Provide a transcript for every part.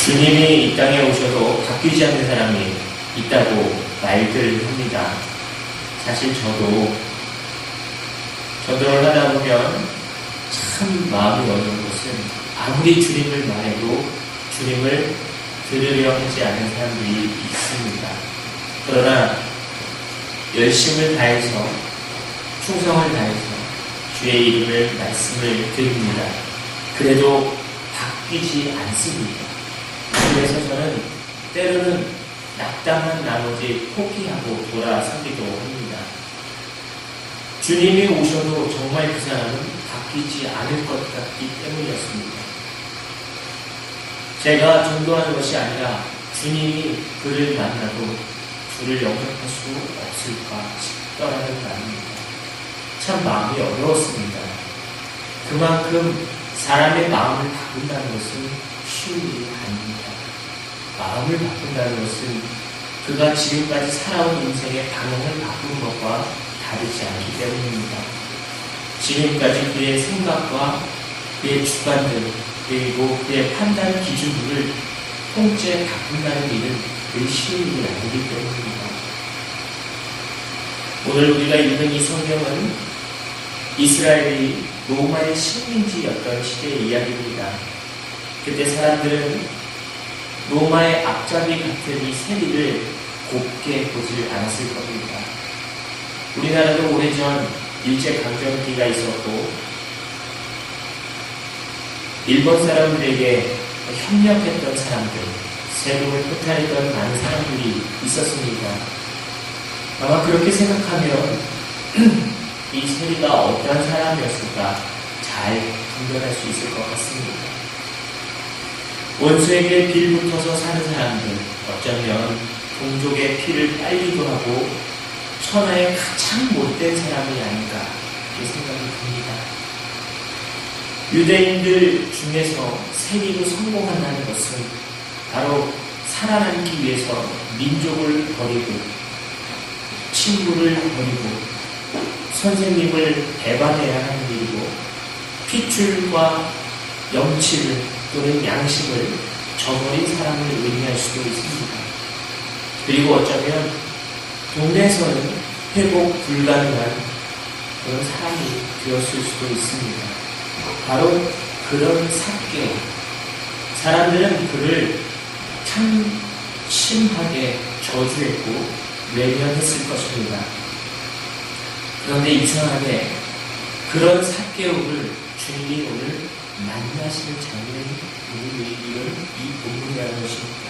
주님이 이 땅에 오셔도 바뀌지 않는 사람이 있다고 말들 합니다. 사실 저도 전도를 하다 보면 참 마음이 어려운 것은 아무리 주님을 말해도 주님을 들으려 하지 않는 사람들이 있습니다. 그러나 열심을 다해서 충성을 다해서 주의 이름을 말씀을 드립니다. 그래도 바뀌지 않습니다. 그래서 저는 때로는 낙담한 나머지 포기하고 돌아서기도 합니다. 주님이 오셔도 정말 그 사람은 바뀌지 않을 것 같기 때문이었습니다. 제가 전도하는 것이 아니라 주님이 그를 만나도 주를 영접할 수 없을까 싶더라는 말입니다. 참 마음이 어려웠습니다. 그만큼 사람의 마음을 바꾼다는 것은 쉬운 일이 아닙니다. 마음을 바꾼다는 것은 그가 지금까지 살아온 인생의 방향을 바꾸는 것과 다르지 않기 때문입니다. 지금까지 그의 생각과 그의 주관들 그리고 그의 판단 기준들을 통째 바꾼다는 일은 그리 쉬운 일이 아니기 때문입니다. 오늘 우리가 읽은 이 성경은 이스라엘이 로마의 식민지였던 시대의 이야기입니다. 그때 사람들은 로마의 앞잡이 같은 이 세리를 곱게 보지 않았을 겁니다. 우리나라도 오래전 일제강점기가 있었고 일본 사람들에게 협력했던 사람들, 세금을 포탈했던 많은 사람들이 있었습니다. 아마 그렇게 생각하면 이 세리가 어떠한 사람이었을까 잘 분별할 수 있을 것 같습니다. 원수에게 빌붙어서 사는 사람들, 어쩌면 동족의 피를 빨기도 하고 천하의 가장 못된 사람이 아닌가 이렇게 생각이 듭니다. 유대인들 중에서 세리로 성공한다는 것은 바로 살아남기 위해서 민족을 버리고 친구를 버리고 선생님을 배반해야 하는 일이고 핏줄과 염치를 또는 양심을 저버린 사람을 의미할 수도 있습니다. 그리고 어쩌면 동네에서는 회복 불가능한 그런 사람이 되었을 수도 있습니다. 바로 그런 삭개오. 사람들은 그를 참 심하게 저주했고 외면했을 것입니다. 그런데 이상하게 그런 삭개오를 주님이 오늘 만나시는 장면이 우리를 이룬 이 본문이라는 것입니다.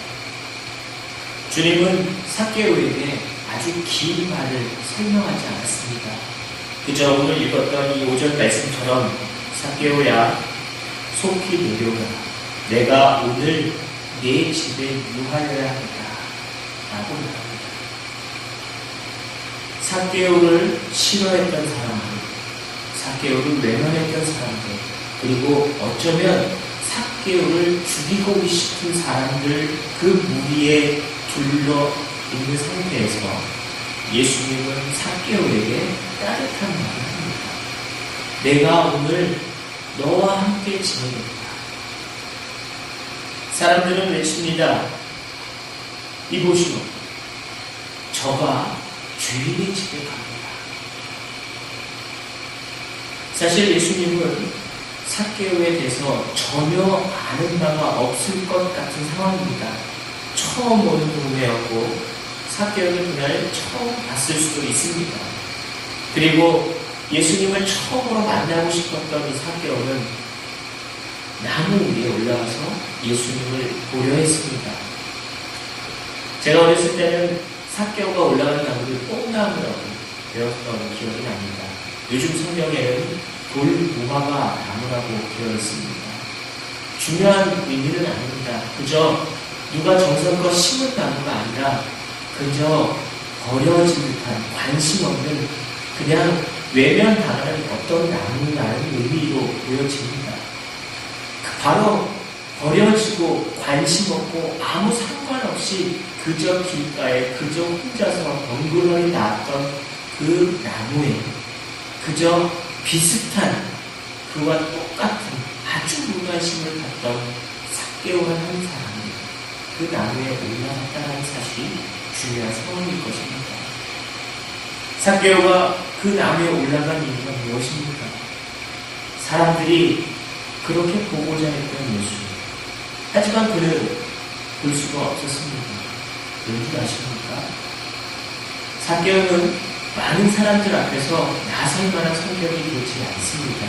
주님은 삭개오에게 아주 긴 말을 설명하지 않았습니다. 그저 오늘 읽었던 이 5절 말씀처럼 삭개오야 속히 내려오라. 내가 오늘 네 집에 유하여야 하겠다 라고 말합니다. 삭개오를 싫어했던 사람들, 삭개오를 외면했던 사람들, 그리고 어쩌면 삭개오를 죽이고 싶은 사람들 그 무리에 둘러 있는 상태에서 예수님은 삭개오에게 따뜻한 말을 합니다. 내가 오늘 너와 함께 지내겠다. 사람들은 외칩니다. 이보시오. 저가 주인의 집에 갑니다. 사실 예수님은 삭개오에 대해서 전혀 아는 바가 없을 것 같은 상황입니다. 처음 오는 동네였고 삭개오는 그날 처음 봤을 수도 있습니다. 그리고 예수님을 처음으로 만나고 싶었던 이 삭개오는 나무 위에 올라가서 예수님을 보려 했습니다. 제가 어렸을 때는 삭개오가 올라가는 나무를 뽕나무라고 배웠던 기억이 납니다. 요즘 성경에는 돌무화과 나무라고 되어 있습니다. 중요한 의미는 아닙니다. 그저 누가 정성껏 심은 나무가 아니라 그저 버려진 듯한 관심 없는 그냥 외면당하는 어떤 나무라는 의미로 보여집니다. 바로 버려지고 관심 없고 아무 상관없이 그저 길가에 그저 혼자서 덩그러니 나왔던 그 나무에 그저 비슷한 그와 똑같은 아주 무관심을 갖던 삭개오라는 한 사람이 그 나무에 올라갔다는 사실이 중요한 상황일 것입니다. 삭개오가 그 나무에 올라간 이유가 무엇입니까? 사람들이 그렇게 보고자 했던 예수. 하지만 그는 볼 수가 없었습니다. 왠지 아십니까? 삭개오는 많은 사람들 앞에서 나설 만한 성격이 되지 않습니다.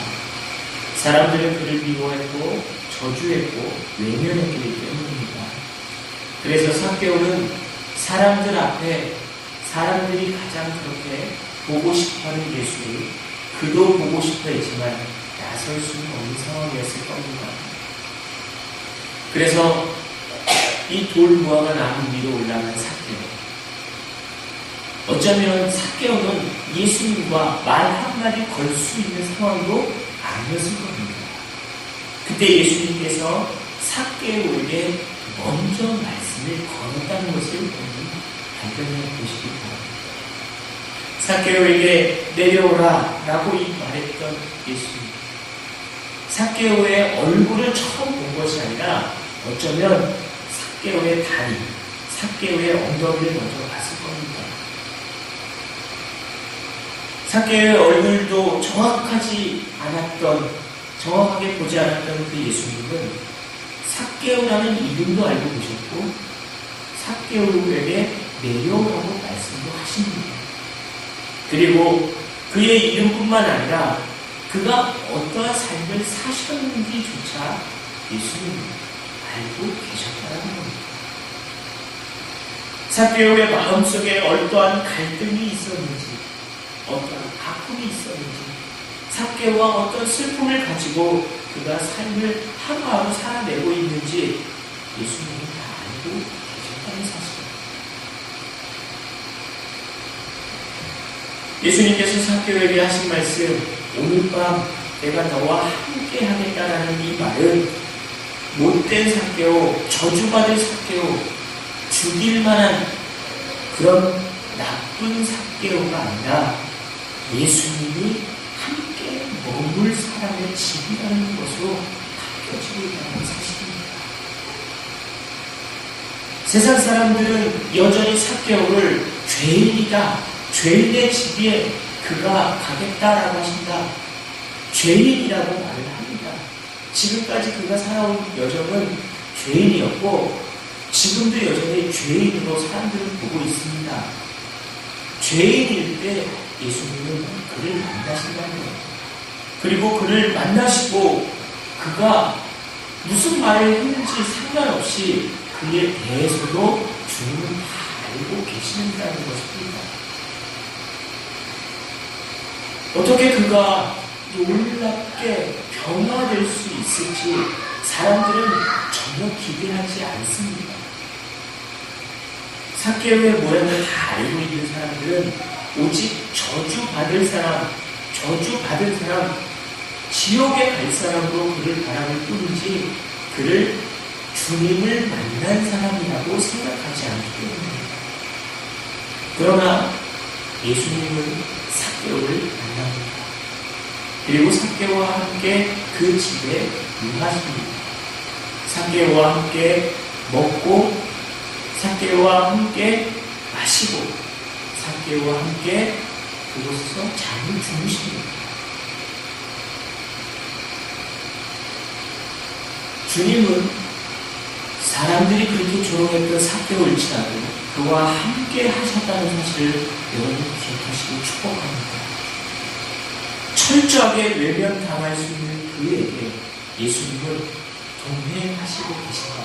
사람들은 그를 미워했고 저주했고 외면했기 때문입니다. 그래서 삭개오는 사람들 앞에 사람들이 가장 그렇게 보고 싶어하는 예수를 그도 보고 싶어 했지만 나설 수는 없는 상황이었을 겁니다. 그래서 이 돌무화과 나무 위로 올라간 삭개오. 어쩌면 삭개오는 예수님과 말 한마디 걸 수 있는 상황도 아니었을 겁니다. 그때 예수님께서 삭개오에게 먼저 말씀을 걸었다는 것을 발견해 보시기 바랍니다. 삭개오에게 내려오라 라고 말했던 예수님. 삭개오의 얼굴을 처음 본 것이 아니라 어쩌면 삭개오의 다리, 삭개오의 엉덩이를 먼저 봤을 겁니다. 삭개오의 얼굴도 정확하게 보지 않았던 그 예수님은 삭개오라는 이름도 알고 계셨고 삭개오에게 내려오라고 말씀도 하십니다. 그리고 그의 이름뿐만 아니라 그가 어떠한 삶을 사셨는지조차 예수님은 알고 계셨다는 겁니다. 삭개오의 마음속에 어떠한 갈등이 있었는지, 어떠한 아픔이 있었는지, 삭개오와 어떤 슬픔을 가지고 그가 삶을 하루하루 살아내고 있는지 예수님은 다 알고 계셨다는 사실입니다. 예수님께서 삭개오에게 하신 말씀, 오늘 밤 내가 너와 함께 하겠다라는 이 말은 못된 삭개오, 저주받을 삭개오, 죽일 만한 그런 나쁜 삭개오가 아니라 예수님이 함께 머물 사람의 집이라는 것으로 바뀌어지고 있다는 사실입니다. 세상 사람들은 여전히 삭개오를 죄인이다, 죄인의 집에 그가 가겠다라고 하신다, 죄인이라고 말을 합니다. 지금까지 그가 살아온 여정은 죄인이었고 지금도 여전히 죄인으로 사람들을 보고 있습니다. 죄인일 때 예수님은 그를 만나신다는 거예요. 그리고 그를 만나시고 그가 무슨 말을 했는지 상관없이 그에 대해서도 주님은 다 알고 계신다는 것입니다. 어떻게 그가 놀랍게 변화될 수 있을지 사람들은 전혀 기대하지 않습니다. 삭개오의 모양을 다 알고 있는 사람들은 오직 저주받을 사람, 지옥에 갈 사람으로 그를 바라볼 뿐이지 그를 주님을 만난 사람이라고 생각하지 않기 때문입니다. 그러나 예수님은 삭개오를 만납니다. 그리고 삭개오와 함께 그 집에 유하십니다. 삭개오와 함께 먹고 삭개오와 함께 마시고 삭개오와 함께 그곳에서 잠을 주무십니다. 주님은 사람들이 그렇게 조롱했던 삭개오일지라도 그와 함께 하셨다는 사실을 여러분 기억하시고 축복합니다. 철저하게 외면당할 수 있는 그에게 예수님은 동행하시고 계십니다.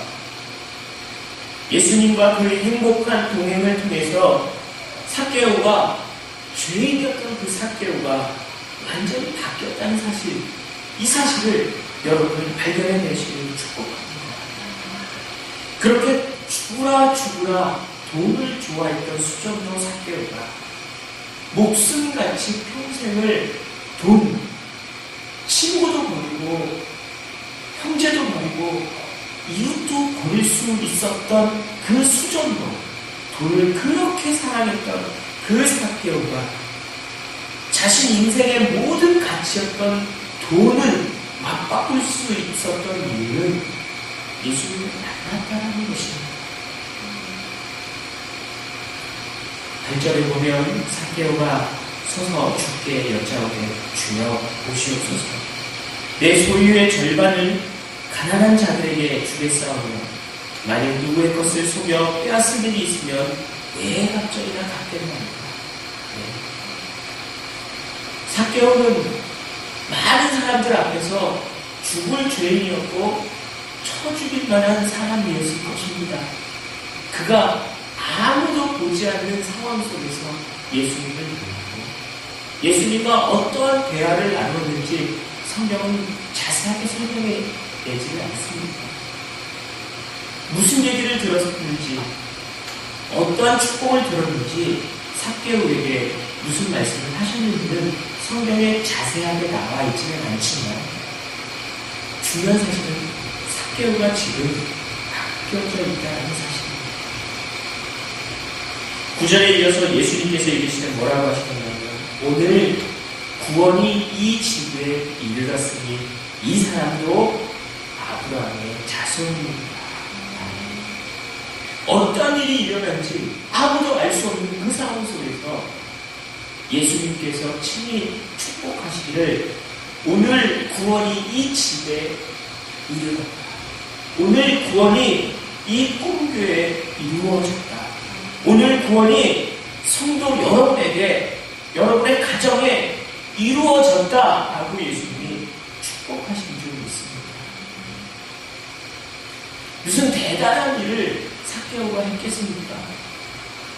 예수님과 그의 행복한 동행을 통해서 삭개오가 죄인이었던 그 삭개오가 완전히 바뀌었다는 사실, 이 사실을 여러분이 발견해내시기를 축복합니다. 그렇게 죽으라 돈을 좋아했던 수전노 삭개오가 목숨같이 평생을 돈, 친구도 버리고 형제도 버리고 이웃도 버릴 수 있었던 그 수전노, 돈을 그렇게 사랑했던 그 삭개오가 자신 인생의 모든 가치였던 돈을 맞바꿀 수 있었던 이유는 예수님을 만났다는 것입니다. 8절에 보면 삭개오가 서서 주께 여짜오되 주여 보시옵소서. 내 소유의 절반을 가난한 자들에게 주겠사오며 만일 누구의 것을 속여 빼앗을 일이 있으면 왜 갑절이나 갚겠나이까. 삭개오는 많은 사람들 앞에서 죽을 죄인이었고 쳐 죽일 만한 사람이었을 것입니다. 그가 아무도 보지 않는 상황 속에서 예수님을 만나고 예수님과 어떠한 대화를 나눴는지 성경은 자세하게 설명해 내지는 않습니다. 무슨 얘기를 들었는지, 어떠한 축복을 들었는지, 삭개오에게 무슨 말씀을 하셨는지는 성경에 자세하게 나와 있지는 않지만 중요한 사실은 삭개오가 지금 바뀌어져 있다는 사실입니다. 9절에 이어서 예수님께서 이르시는 뭐라고 하시냐면 오늘 구원이 이 집에 이르렀으니 이 사람도 아브라함의 자손입니다. 어떤 일이 일어난지 아무도 알 수 없는 그 상황 속에서 예수님께서 친히 축복하시기를 오늘 구원이 이 집에 이르렀다. 오늘 구원이 이 꿈교회에 이루어졌다. 오늘 구원이 성도 여러분에게, 여러분의 가정에 이루어졌다라고 예수님이 축복하신 줄이 있습니다. 무슨 대단한 일을 삭개오가 했겠습니까?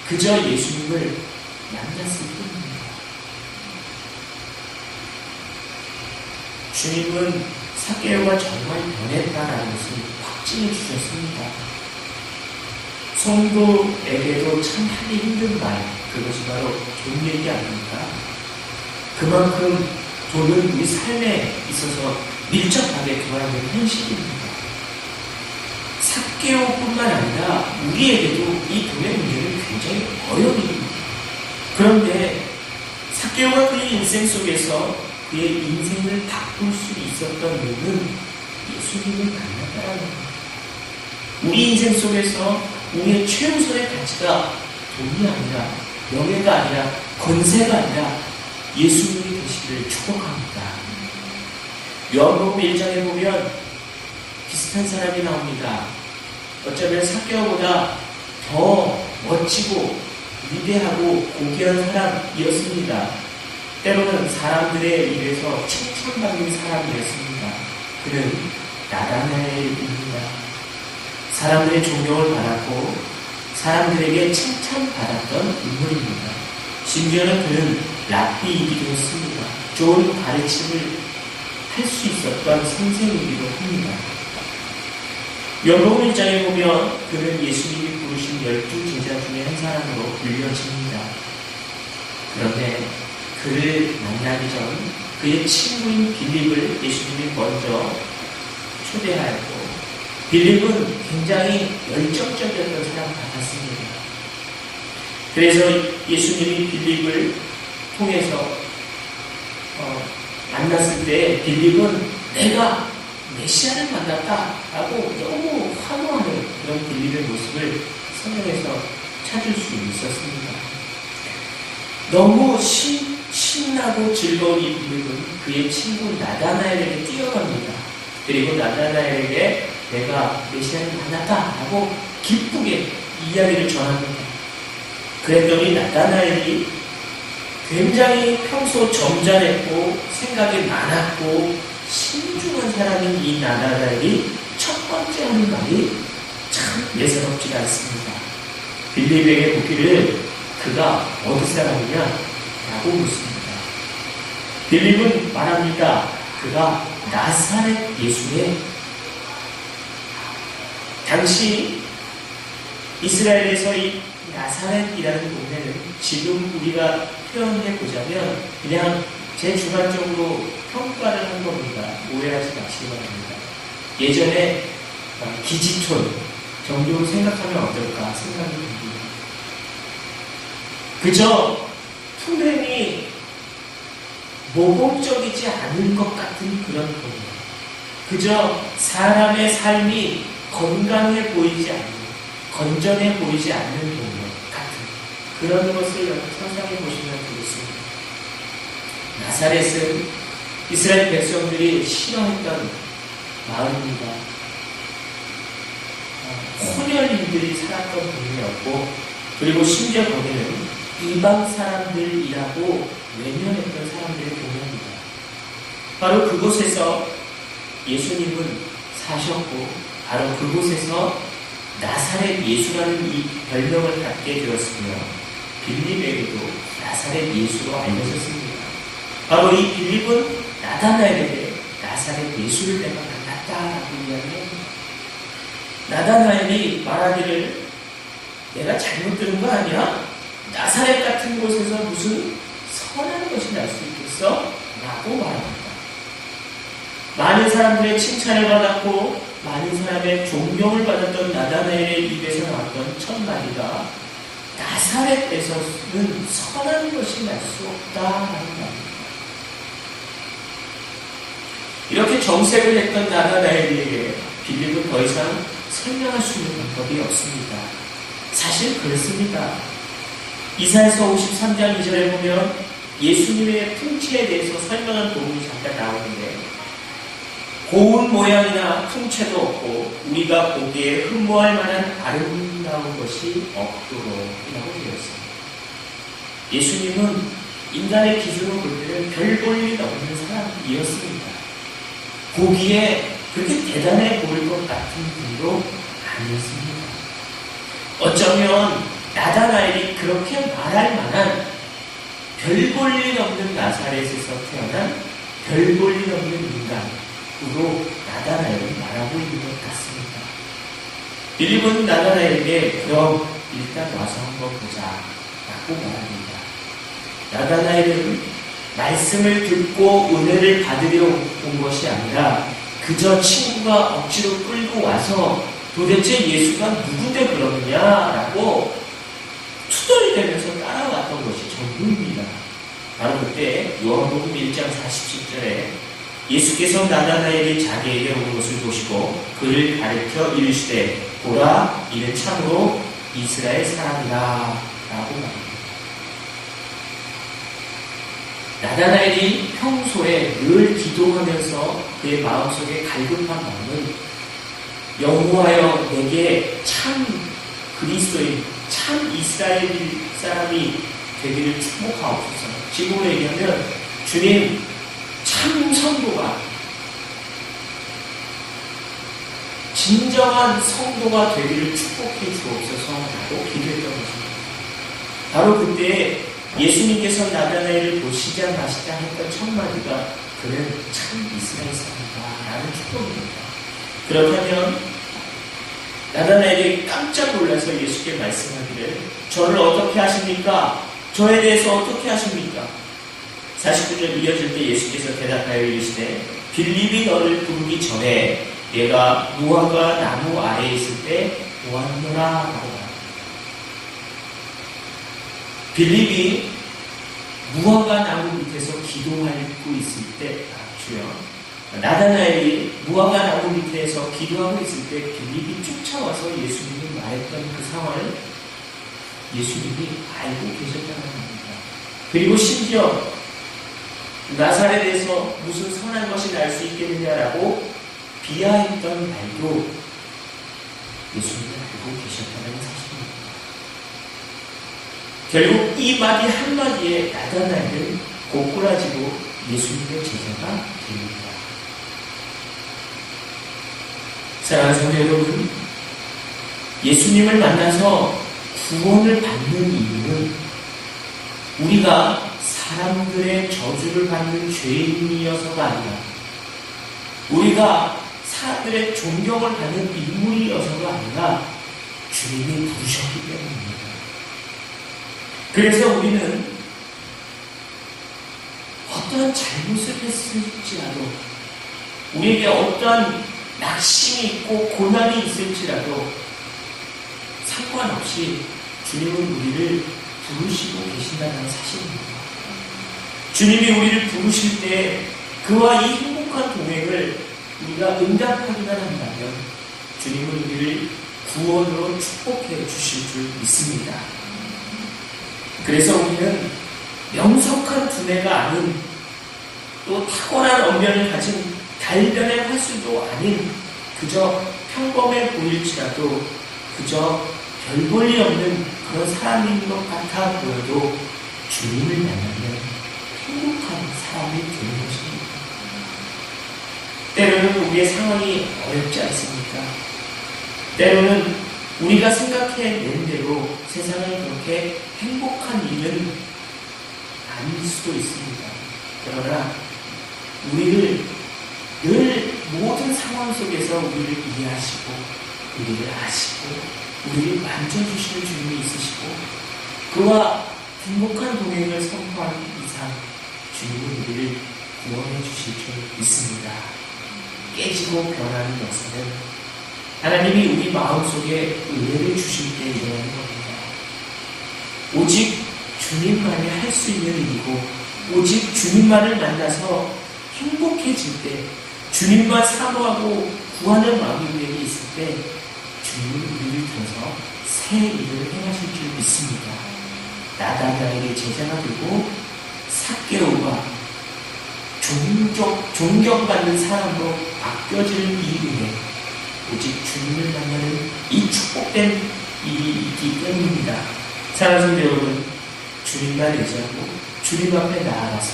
그저 예수님을 만났을 뿐입니다. 주님은 삭개오가 정말 변했다라는 것을 확증해 주셨습니다. 성도에게도 참 하기 힘든 말, 그것이 바로 돈 얘기 아닙니까? 그만큼 돈은 우리 삶에 있어서 밀접하게 들어가는 현실입니다. 삭개오뿐만 아니라 우리에게도 이 돈의 문제는 굉장히 어려운 일입니다. 그런데 삭개오가 그의 인생 속에서 그의 인생을 바꿀 수 있었던 이유는 예수님을 만났다는 겁니다. 우리 인생 속에서 우리의 최우선의 가치가 돈이 아니라, 명예가 아니라, 권세가 아니라 예수님이 되시기를 축복합니다. 요한복음 1장에 보면 비슷한 사람이 나옵니다. 어쩌면 삭개오보다 더 멋지고 위대하고 고귀한 사람이었습니다. 때로는 사람들의 입에서 칭찬받는 사람이었습니다. 그는 나다나엘입니다. 사람들의 존경을 받았고 사람들에게 칭찬받았던 인물입니다. 심지어는 그는 랍비이기도 했습니다. 좋은 가르침을 할 수 있었던 선생이기도 합니다. 요한복음 1장에 보면 그는 예수님이 부르신 12 제자 중에 한 사람으로 불려집니다. 그런데 그를 만나기 전 그의 친구인 빌립을 예수님이 먼저 초대하였고 빌립은 굉장히 열정적이었던 사람 같았습니다. 그래서 예수님이 빌립을 통해서 만났을 때 빌립은 내가 메시아를 만났다라고 너무 환호하는 그런 빌립의 모습을 성경에서 찾을 수 있었습니다. 너무 신나고 즐거운 이 빌립은 그의 친구 나다나엘에게 뛰어갑니다. 그리고 나다나엘에게 내가 메시아를 만났다라고 기쁘게 이야기를 전합니다. 그랬더니 나다나엘이 굉장히 평소 점잖했고 생각이 많았고 신중한 사람인 이 나다나엘이 첫 번째 하는 말이 참 예사롭지가 않습니다. 빌립에게 묻기를 그가 어디 사람이냐? 라고 묻습니다. 빌립은 말합니다. 그가 나사렛 예수의 당시 이스라엘에서 이 나사렛이라는 동네는 지금 우리가 표현해 보자면 그냥 제 주관적으로 평가를 한 겁니다. 오해하지 마시기 바랍니다. 예전에 기지촌 정도로 생각하면 어떨까 생각이 듭니다. 그저 풍경이 모범적이지 않은 것 같은 그런 동네. 그저 사람의 삶이 건강해 보이지 않는, 건전해 보이지 않는 동네 같은 그런 것을 여러분 상상해 보시면 되겠습니다. 나사렛은 이스라엘 백성들이 싫어했던 마을입니다. 혼혈인들이 살았던 동네였고, 그리고 심지어 거기는 이방 사람들이라고 외면했던 사람들의 동네입니다. 바로 그곳에서 예수님은 사셨고, 바로 그곳에서 나사렛 예수라는 이 별명을 갖게 되었으며, 빌립에게도 나사렛 예수로 알려졌습니다. 바로 이 빌립은 나다나엘에게 나사렛 예수를 내가 만났다라고 이야기합니다. 나다나엘이 말하기를 내가 잘못 들은 거 아니야? 나사렛 같은 곳에서 무슨 선한 것이 날 수 있겠어? 라고 말합니다. 많은 사람들의 칭찬을 받았고 많은 사람의 존경을 받았던 나다나엘의 입에서 나왔던 첫 마디가 나사렛에서는 선한 것이 날 수 없다라는 말입니다. 이렇게 정색을 했던 나다나엘에게 빌립은 더 이상 설명할 수 있는 방법이 없습니다. 사실 그렇습니다. 이사야서 53장 2절에 보면 예수님의 풍채에 대해서 설명한 부분이 잠깐 나오는데, 고운 모양이나 풍채도 없고 우리가 보기에 흠모할 만한 아름다운 것이 없도록 이라고 되어 있습니다. 예수님은 인간의 기준으로 볼 때는 별 볼 일 없는 사람이었습니다. 보기에 그렇게 대단해 보일 것 같은 분도 아니었습니다. 어쩌면 나다나엘이 그렇게 말할 만한 별 볼 일 없는 나사렛에서 태어난 별 볼 일 없는 인간으로 나다나엘은 말하고 있는 것 같습니다. 빌립은 나다나엘에게 그럼 일단 와서 한번 보자 라고 말합니다. 나다나엘은 말씀을 듣고 은혜를 받으려 온 것이 아니라 그저 친구가 억지로 끌고 와서 도대체 예수가 누군데 그러느냐라고 투덜대면서 따라왔던 것이 전부입니다. 바로 그때 요한복음 1장 47절에 예수께서 나다나엘이 자기에게 온 것을 보시고 그를 가르쳐 이르시되 보라 이는 참으로 이스라엘 사람이라 라고 말합니다. 나다나엘이 평소에 늘 기도하면서 그의 마음속에 갈급한 마음은 여호와여 내게 참 그리스도인 참 이스라엘 사람이 되기를 축복하옵소서. 지금으로 얘기하면 주님 참 성도가 진정한 성도가 되기를 축복해 주옵소서라고 기도했던 것입니다. 바로 그때 예수님께서 나다나엘을 보시자마시자 했던 첫 마디가 그는 참 이스라엘 사람이다 라는 축복입니다. 그렇다면 나다나엘이 깜짝 놀라서 예수께 말씀하기를 저를 어떻게 하십니까? 저에 대해서 어떻게 하십니까? 49절 이어질 때 예수께서 대답하여 이르시되 빌립이 너를 부르기 전에 내가 무화과 나무 아래에 있을 때 보았노라 라고 말합니다. 빌립이 무화과 나무 밑에서 기도하고 있을 때, 주여, 나다나엘이 무화과 나무 밑에서 기도하고 있을 때 빌립이 쫓아와서 예수님이 말했던 그 상황을 예수님이 알고 계셨다는 겁니다. 그리고 심지어 나사렛에서 무슨 선한 것이 날 수 있겠느냐라고 비하했던 말도 예수님이 알고 계셨다는 사실입니다. 결국 이 마디 한마디에 나다나엘은 고꾸라지고 예수님의 제자가 됩니다. 사랑하는 성도 여러분, 예수님을 만나서 구원을 받는 이유는 우리가 사람들의 저주를 받는 죄인이어서가 아니라 우리가 사람들의 존경을 받는 인물이어서가 아니라 주님이 부르셨기 때문입니다. 그래서 우리는 어떠한 잘못을 했을지라도 우리에게 어떠한 낙심이 있고 고난이 있을지라도 상관없이 주님은 우리를 부르시고 계신다는 사실입니다. 주님이 우리를 부르실 때 그와 이 행복한 동행을 우리가 응답하기만 한다면 주님은 우리를 구원으로 축복해 주실 줄 믿습니다. 그래서 우리는 명석한 두뇌가 아닌 또 탁월한 언변을 가진 달변의 화수도 아닌 그저 평범해 보일지라도 그저 별 볼 일 없는 그런 사람인 것 같아 보여도 주님을 만나면 행복한 사람이 되는 것입니다. 때로는 우리의 상황이 어렵지 않습니까? 때로는 우리가 생각해낸 대로 세상은 그렇게 행복한 일은 아닐 수도 있습니다. 그러나 우리를 늘 모든 상황 속에서 우리를 이해하시고 우리를 아시고 우리를 만져주시는 주님이 있으시고 그와 행복한 동행을 선포하는 이상 주님은 우리를 구원해 주실 줄 믿습니다. 깨지고 변하는 역사는 하나님이 우리 마음속에 은혜를 주실 때 일어나는 겁니다. 오직 주님만이 할 수 있는 일이고 오직 주님만을 만나서 행복해질 때 주님만 사모하고 구하는 마음이 우리에게 있을 때 주님은 우리를 들어서 새 일을 행하실 줄 믿습니다. 나다나에게 제자가 되고 삭개오가 존경받는 사람으로 바뀌어지는 이 은혜 오직 주님을 만나는 이 축복된 일이 있기 때문입니다. 사랑하는 여러분, 주님만 의지하고 주님 앞에 나아가서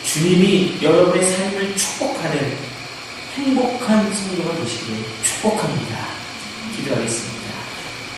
주님이 여러분의 삶을 축복하는 행복한 성도가 되시길 축복합니다. 기도하겠습니다.